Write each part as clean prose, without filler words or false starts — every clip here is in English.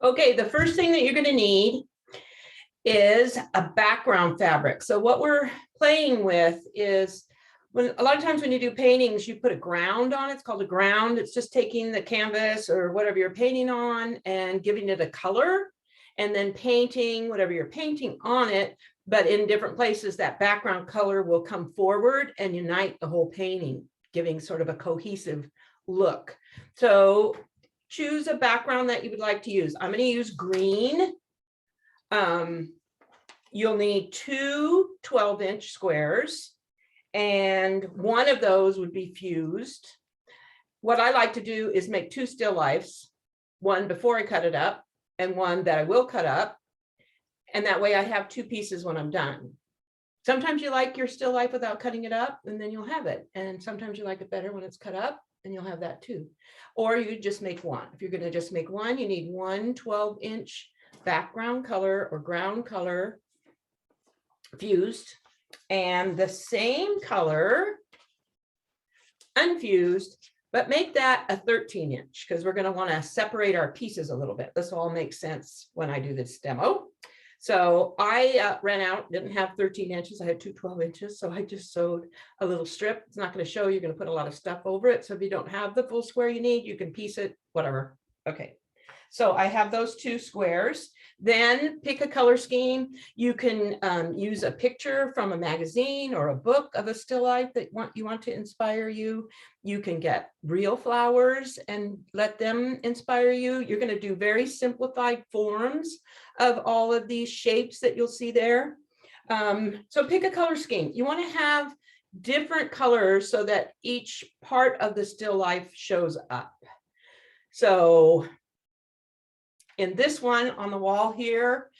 Okay, the first thing that you're going to need is a background fabric. So what we're playing with is when a lot of times when you do paintings, you put a ground on it. It's called a ground. It's just taking the canvas or whatever you're painting on and giving it a color and then painting whatever you're painting on it. But in different places, that background color will come forward and unite the whole painting, giving sort of a cohesive look. So choose a background that you would like to use. I'm going to use green. You'll need two 12-inch squares, and one of those would be fused. What I like to do is make two still lifes, one before I cut it up and one that I will cut up. And that way I have two pieces when I'm done. Sometimes you like your still life without cutting it up, and then you'll have it. And sometimes you like it better when it's cut up, and you'll have that too. Or you just make one. If you're going to just make one, you need one 12-inch background color or ground color fused, and the same color unfused, but make that a 13-inch because we're going to want to separate our pieces a little bit. This all makes sense when I do this demo. So I ran out, didn't have 13 inches. I had two 12 inches. So I just sewed a little strip. It's not going to show. You're going to put a lot of stuff over it. So if you don't have the full square you need, you can piece it, whatever. Okay. So I have those two squares. Then pick a color scheme. You can use a picture from a magazine or a book of a still life that you want to inspire you. You can get real flowers and let them inspire you. You're going to do very simplified forms of all of these shapes that you'll see there. So pick a color scheme. You want to have different colors so that each part of the still life shows up. So in this one on the wall here,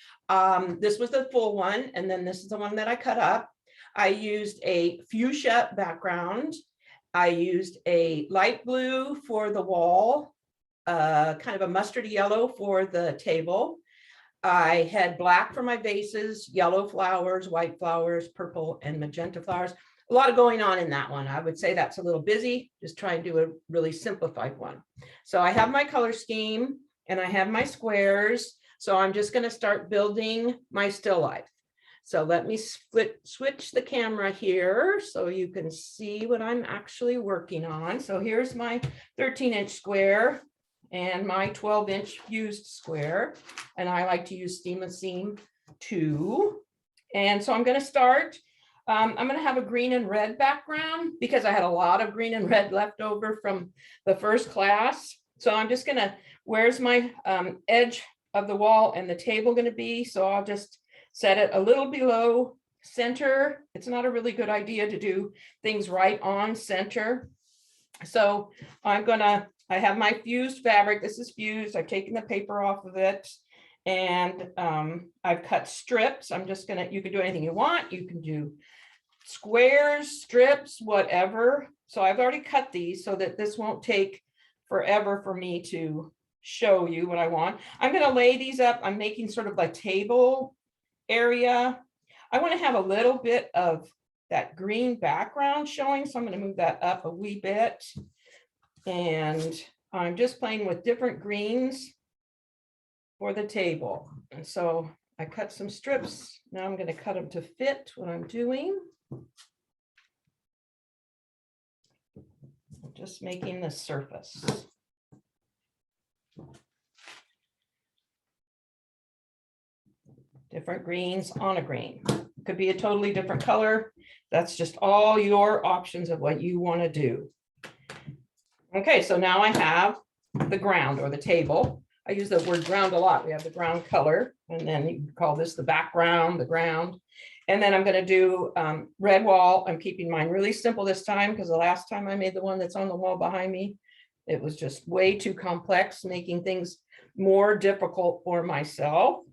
this was the full one, and then this is the one that I cut up. I used a fuchsia background. I used a light blue for the wall, kind of a mustardy yellow for the table. I had black for my vases, yellow flowers, white flowers, purple and magenta flowers. A lot of going on in that one. I would say that's a little busy. Just try and do a really simplified one. So I have my color scheme. And I have my squares. So I'm just going to start building my still life. So let me switch the camera here so you can see what I'm actually working on. So here's my 13-inch square and my 12-inch fused square. And I like to use Steam and Seam 2. And so I'm going to start. I'm going to have a green and red background because I had a lot of green and red left over from the first class. So I'm just going to, where's my edge of the wall and the table going to be? So I'll just set it a little below center. It's not a really good idea to do things right on center. So I have my fused fabric. This is fused. I've taken the paper off of it and I've cut strips. I'm just going to, you can do anything you want. You can do squares, strips, whatever. So I've already cut these so that this won't take forever for me to show you what I want. I'm going to lay these up. I'm making sort of a table area. I want to have a little bit of that green background showing. So I'm going to move that up a wee bit. And I'm just playing with different greens for the table. And so I cut some strips. Now I'm going to cut them to fit what I'm doing. Just making the surface. Different greens on a green. Could be a totally different color. That's just all your options of what you want to do. Okay, so now I have the ground or the table. I use the word ground a lot. We have the ground color, and then you can call this the background, the ground. And then I'm going to do red wall. I'm keeping mine really simple this time because the last time I made the one that's on the wall behind me, it was just way too complex, making things more difficult for myself.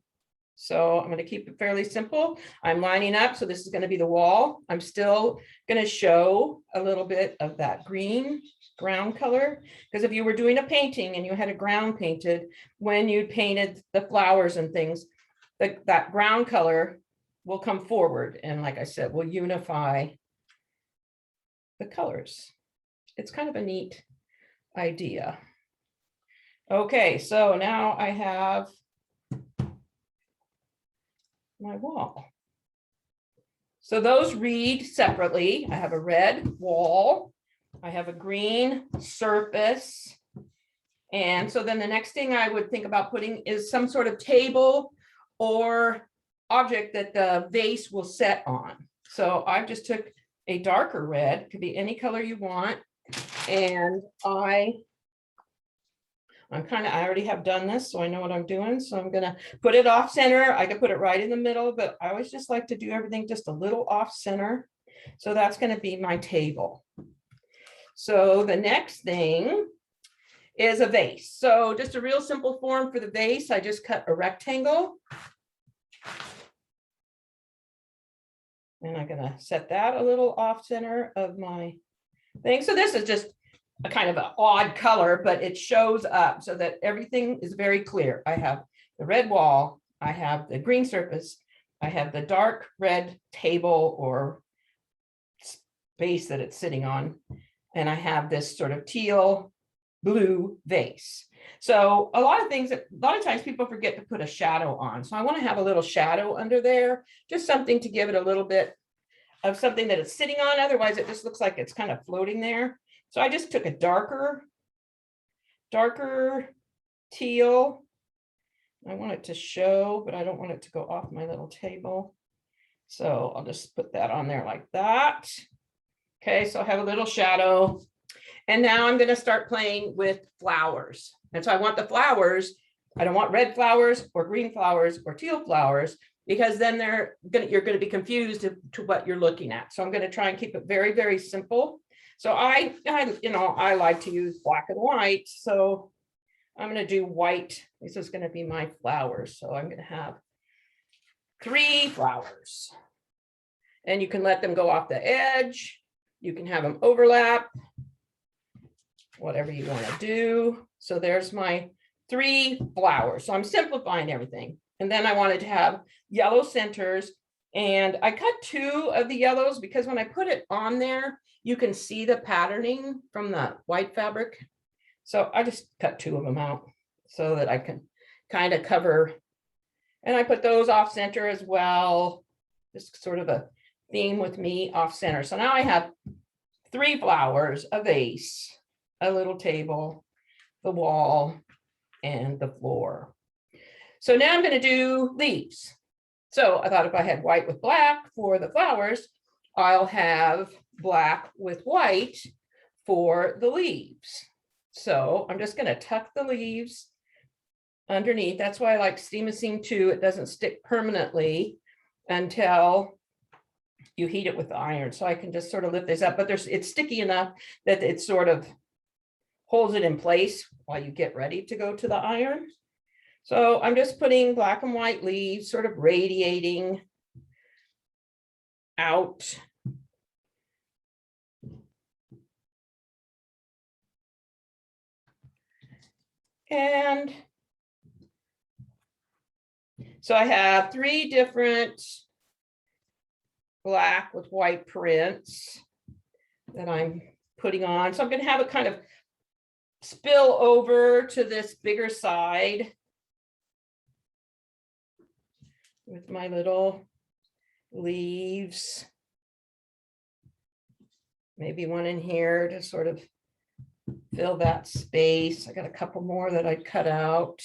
So I'm going to keep it fairly simple. I'm lining up. So this is going to be the wall. I'm still going to show a little bit of that green ground color, because if you were doing a painting and you had a ground painted, when you painted the flowers and things, that ground color will come forward. And like I said, we'll unify the colors. It's kind of a neat idea. Okay, so now I have my wall. So those read separately. I have a red wall. I have a green surface. And so then the next thing I would think about putting is some sort of table or object that the vase will set on. So I just took a darker red, could be any color you want. And I already have done this, so I know what I'm doing. So I'm gonna put it off center. I could put it right in the middle, but I always just like to do everything just a little off center. So that's gonna be my table. So the next thing is a vase. So just a real simple form for the vase. I just cut a rectangle. And I'm gonna set that a little off center of my thing. So this is just a kind of an odd color, but it shows up so that everything is very clear. I have the red wall, I have the green surface, I have the dark red table or space that it's sitting on, and I have this sort of teal blue vase. So a lot of times people forget to put a shadow on. So I want to have a little shadow under there, just something to give it a little bit of something that it's sitting on. Otherwise, it just looks like it's kind of floating there. So I just took a darker teal. I want it to show, but I don't want it to go off my little table. So I'll just put that on there like that. Okay, so I have a little shadow. And now I'm going to start playing with flowers. And so I want the flowers. I don't want red flowers or green flowers or teal flowers, because then you're going to be confused to what you're looking at. So I'm going to try and keep it very, very simple. So I like to use black and white. So I'm going to do white. This is going to be my flowers. So I'm going to have 3 flowers. And you can let them go off the edge. You can have them overlap, whatever you want to do. So there's my 3 flowers. So I'm simplifying everything. And then I wanted to have yellow centers. And I cut 2 of the yellows because when I put it on there, you can see the patterning from the white fabric. So I just cut 2 of them out so that I can kind of cover. And I put those off center as well. Just sort of a theme with me off center. So now I have 3 flowers, a vase, a little table, the wall, and the floor. So now I'm going to do leaves. So I thought if I had white with black for the flowers, I'll have black with white for the leaves. So I'm just going to tuck the leaves underneath. That's why I like steam 2. It doesn't stick permanently until you heat it with the iron. So I can just sort of lift this up, but it's sticky enough that it sort of holds it in place while you get ready to go to the iron. So I'm just putting black and white leaves sort of radiating out. And so I have 3 different black with white prints that I'm putting on. So I'm going to have it kind of spill over to this bigger side with my little leaves. Maybe one in here to sort of fill that space. I got a couple more that I cut out.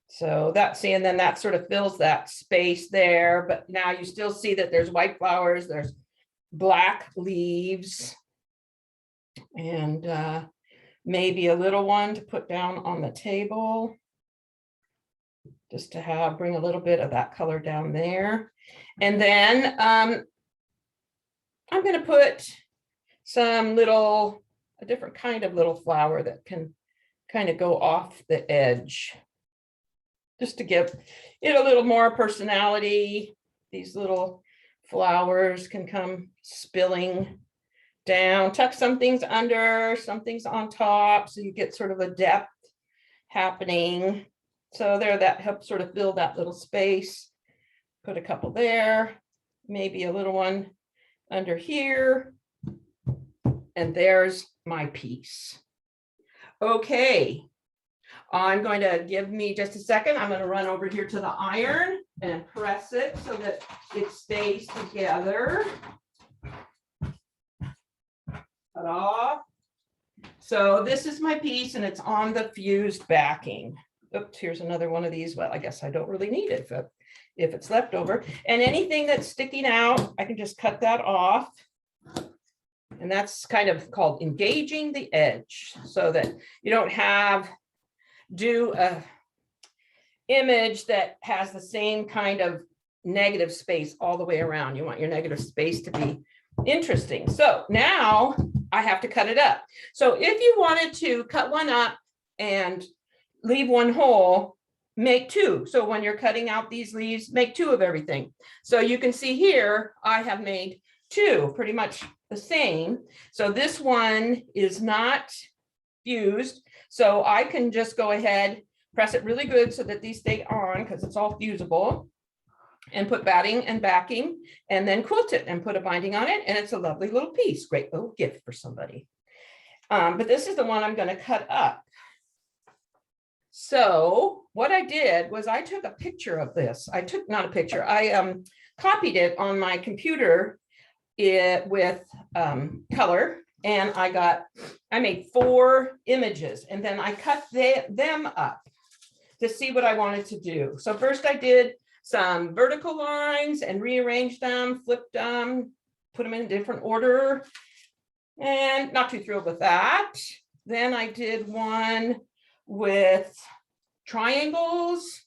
So that's, and then that sort of fills that space there. But now you still see that there's white flowers, there's black leaves, and maybe a little one to put down on the table, just to bring a little bit of that color down there. And then I'm going to put some a different kind of little flower that can kind of go off the edge, just to give it a little more personality. These little flowers can come spilling down, tuck some things under, some things on top, so you get sort of a depth happening. So there, that helps sort of fill that little space. Put a couple there, maybe a little one under here. And there's my piece. Okay. I'm going to give me just a second. I'm going to run over here to the iron and press it so that it stays together. Ta-da. So this is my piece and it's on the fused backing. Oops, here's another one of these. Well, I guess I don't really need it if it's left over. And anything that's sticking out, I can just cut that off. And that's kind of called engaging the edge so that you don't do a image that has the same kind of negative space all the way around. You want your negative space to be interesting. So now I have to cut it up. So if you wanted to cut one up and leave one whole, make two. So when you're cutting out these leaves, make two of everything. So you can see here, I have made two, pretty much the same. So this one is not fused. So I can just go ahead, press it really good so that these stay on because it's all fusible, and put batting and backing, and then quilt it and put a binding on it. And it's a lovely little piece, great little gift for somebody. But this is the one I'm going to cut up. So what I did was I took a picture of this. I copied it on my computer with color, and I made 4 images, and then I cut them up to see what I wanted to do. So first I did some vertical lines and rearranged them, flipped them, put them in a different order, and not too thrilled with that. Then I did one with triangles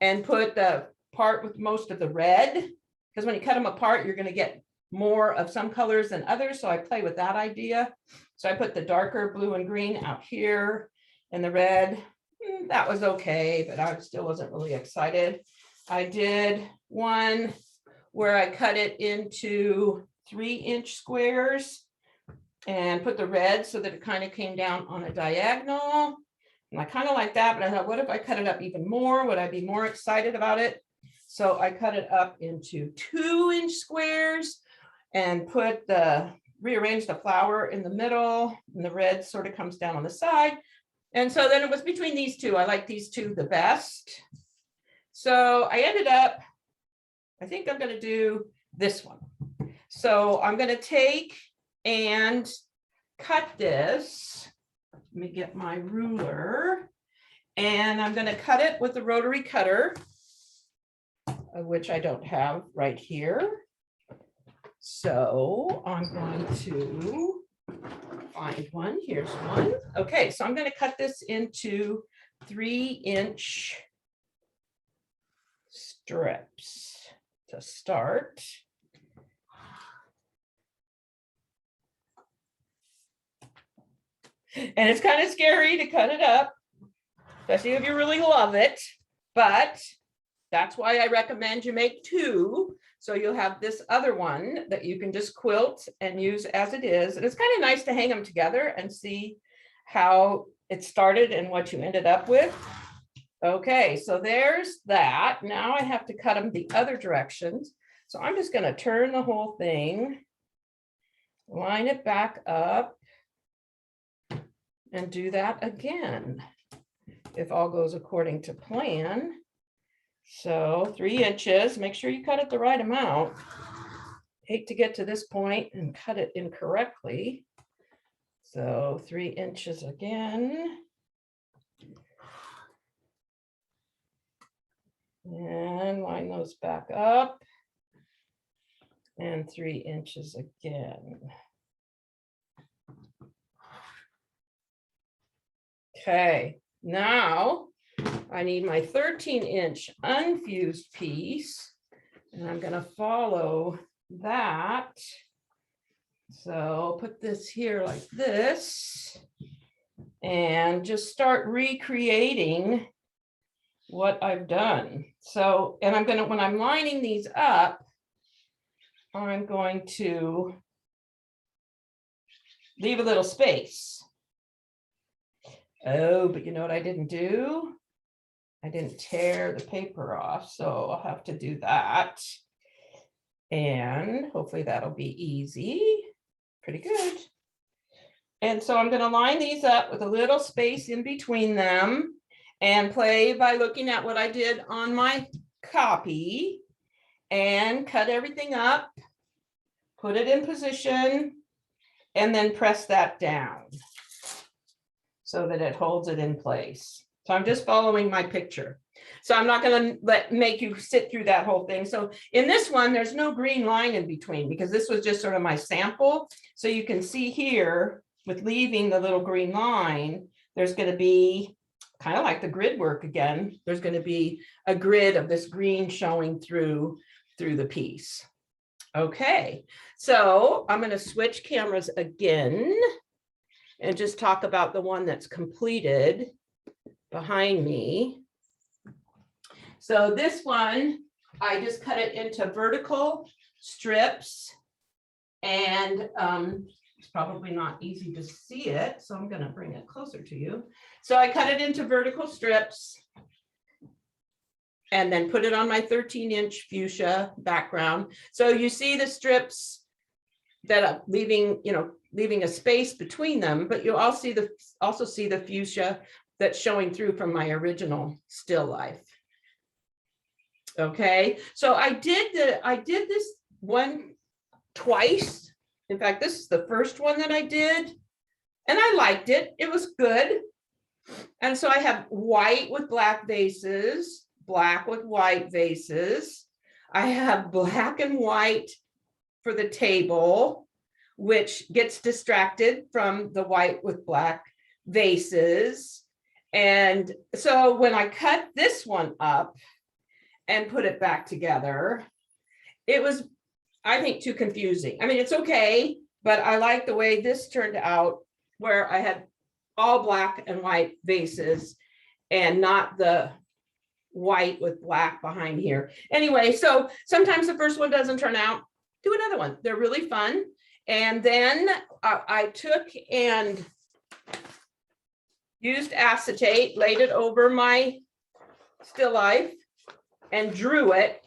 and put the part with most of the red, because when you cut them apart, you're going to get more of some colors than others. So I play with that idea. So I put the darker blue and green out here, and the red, that was okay, but I still wasn't really excited. I did one where I cut it into 3-inch squares and put the red so that it kind of came down on a diagonal. And I kind of like that, but I thought, what if I cut it up even more? Would I be more excited about it? So I cut it up into 2-inch squares and rearranged the flower in the middle, and the red sort of comes down on the side. And so then it was between these two. I like these two the best. So I ended up, I think I'm going to do this one. So I'm going to take and cut this. Let me get my ruler, and I'm going to cut it with the rotary cutter, which I don't have right here. So I'm going to find one. Here's one. Okay, so I'm going to cut this into 3-inch strips to start. And it's kind of scary to cut it up, especially if you really love it, but that's why I recommend you make 2. So you'll have this other one that you can just quilt and use as it is. And it's kind of nice to hang them together and see how it started and what you ended up with. Okay, so there's that. Now I have to cut them the other directions. So I'm just going to turn the whole thing, line it back up, and do that again, if all goes according to plan. So 3 inches, make sure you cut it the right amount. Hate to get to this point and cut it incorrectly. So 3 inches again. And line those back up. And 3 inches again. Okay, now I need my 13-inch unfused piece, and I'm going to follow that. So put this here like this, and just start recreating what I've done. So, and when I'm lining these up, I'm going to leave a little space. Oh, but you know what I didn't do? I didn't tear the paper off, so I'll have to do that. And hopefully that'll be easy. Pretty good. And so I'm going to line these up with a little space in between them. and play by looking at what I did on my copy and cut everything up, put it in position, and then press that down so that it holds it in place. So I'm just following my picture. So I'm not going to make you sit through that whole thing. So in this one, there's no green line in between because this was just sort of my sample. So you can see here with leaving the little green line, there's going to be kind of like the grid work again. There's going to be a grid of this green showing through the piece. Okay, so I'm going to switch cameras again and just talk about the one that's completed behind me. So this one, I just cut it into vertical strips, and it's probably not easy to see it, so I'm going to bring it closer to you. So I cut it into vertical strips and then put it on my 13-inch fuchsia background. So you see the strips that are leaving a space between them, but you also see the fuchsia that's showing through from my original still life. Okay, so I did this one twice. In fact, this is the first one that I did, and I liked it. It was good. And so I have white with black vases, black with white vases. I have black and white for the table, which gets distracted from the white with black vases. And so when I cut this one up and put it back together, it was, I think, too confusing. I mean, it's okay, but I like the way this turned out, where I had all black and white vases and not the white with black behind here. Anyway, so sometimes the first one doesn't turn out, do another one. They're really fun. And then I took and used acetate, laid it over my still life and drew it.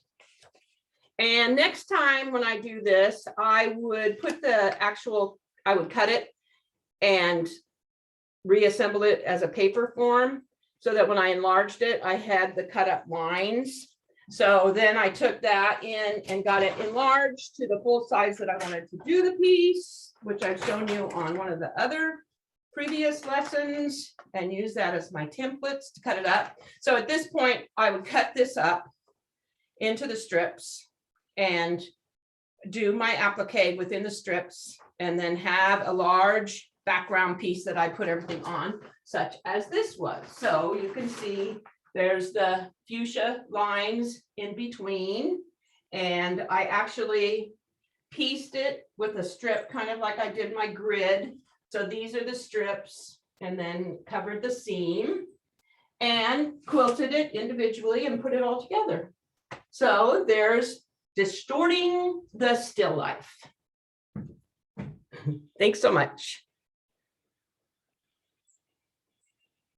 And next time when I do this, I would put I would cut it and reassemble it as a paper form, so that when I enlarged it, I had the cut up lines. So then I took that in and got it enlarged to the full size that I wanted to do the piece, which I've shown you on one of the other previous lessons, and use that as my templates to cut it up. So at this point, I would cut this up into the strips and do my applique within the strips, and then have a large background piece that I put everything on, such as this was. So you can see there's the fuchsia lines in between, and I actually pieced it with a strip, kind of like I did my grid. So these are the strips, and then covered the seam and quilted it individually and put it all together. So there's distorting the still life. Thanks so much.